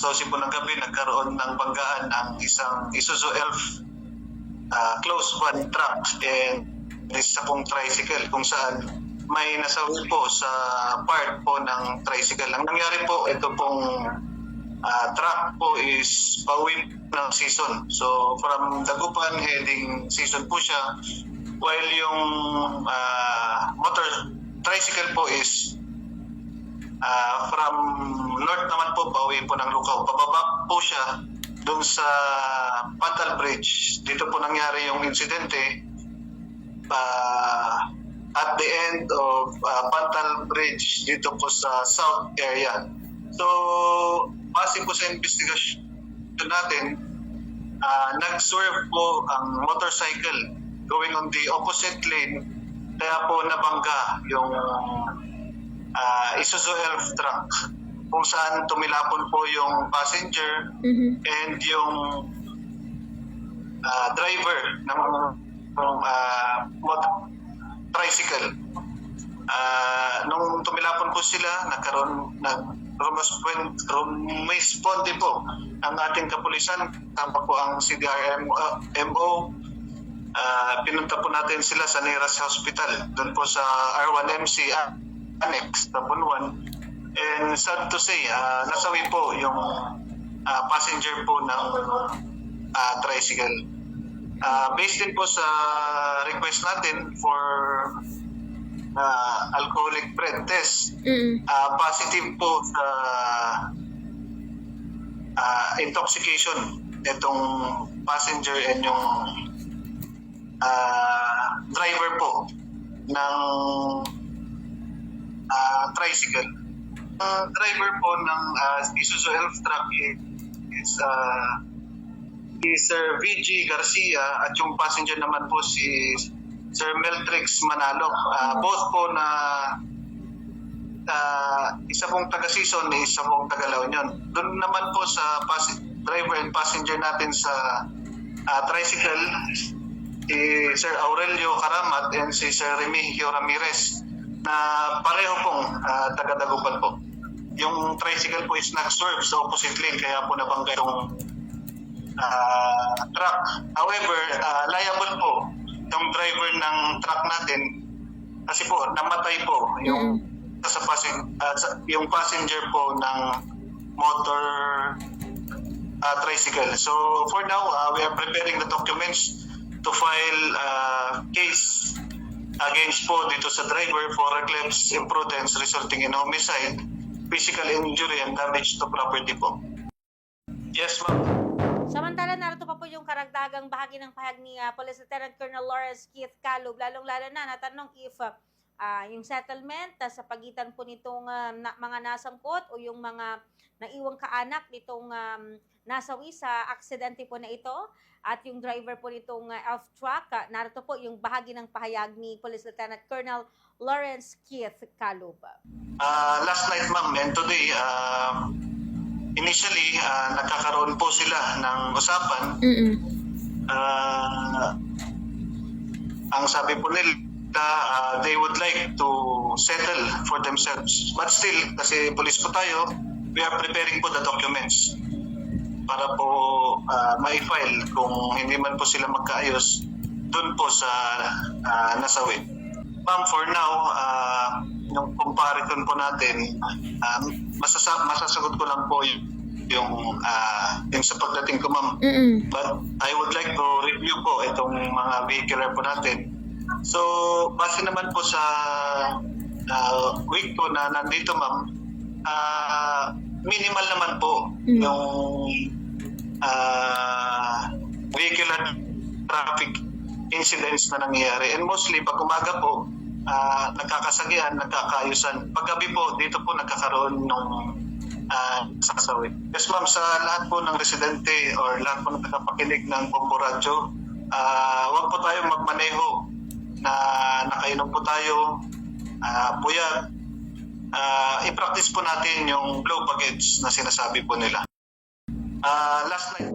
12 po ng gabi, nagkaroon ng banggaan ang isang Isuzu Elf close van truck and isa pong tricycle kung saan may nasawi po sa part po ng tricycle. Ang nangyari po, ito pong truck po is pauwi ng season. So from Dagupan heading season po siya, while yung motor tricycle po is from north naman po, pauwi po ng Lucao. Pababa po siya doon sa Pantal Bridge. Dito po nangyari yung insidente at the end of Pantal Bridge dito po sa south area. So, base po sa investigation natin, nag-swerve po ang motorcycle going on the opposite lane, kaya po nabangga yung Isuzu Elf truck kung saan tumilapon po yung passenger and yung driver ng tricycle. Nung tumilapon po sila, rumisponde po ang ating kapulisan, tama po ang CDRMO. Pinunta po natin sila sa nearest hospital, doon po sa R1MC Annex, Tabunuan. And sad to say, nasawi po yung passenger po ng tricycle. Based din po sa request natin for alcoholic breath test, positive po sa intoxication itong passenger and yung driver po ng tricycle. Driver po ng Isuzu Elf truck is Sir VG Garcia at yung passenger naman po si Sir Meltrix Manalo. Both po na isa pong taga-Season, isa pong taga-La Union. Doon naman po sa driver and passenger natin sa tricycle, si Sir Aurelio Karamat and si Sir Remigio Ramirez na pareho pong taga-Dagupan po. Yung tricycle po is nag-swerve sa opposite lane, kaya po nabangga yung truck. However, liable po yung driver ng truck natin kasi po namatay po yung yung passenger po ng motor tricycle. So for now, we are preparing the documents to file case against po dito sa driver for reckless imprudence resulting in homicide, physical injury and damage to property po. Yes, ma'am. Samantala, narito pa po yung karagdagang bahagi ng pahayag ni Police Lieutenant Colonel Lawrence Keith Calub. Lalong-lalo na natanong if yung settlement sa pagitan po nitong mga nasangkot o yung mga naiwang kaanak nitong nasawi sa aksidente po na ito at yung driver po nitong elf truck. Narito po yung bahagi ng pahayag ni Police Lieutenant Colonel Lawrence Keith Calub. Last night, ma'am, and today, initially, nagkakaroon po sila ng usapan. Ang sabi po nila, they would like to settle for themselves. But still, kasi police po tayo, we are preparing po the documents para po ma-file kung hindi man po sila magkaayos dun po sa nasawi. Ma'am, for now, yung comparison po natin, masasagot ko lang po yung sa pagdating ko, ma'am. But I would like to review po itong mga vehicular po natin. So, base naman po sa week ko na nandito, ma'am, minimal naman po yung vehicular traffic incidents na nangyayari. And mostly, pag umaga po, nagkakasagian, nagkakaayusan. Paggabi po, dito po nagkakaroon ng sasawi. Yes, ma'am, sa lahat po ng residente or lahat po ng nakapakinig ng Bombo Radio, huwag po tayo magmaneho na nakainom po tayo, puyat. I-practice po natin yung blow baggage na sinasabi po nila. Last night,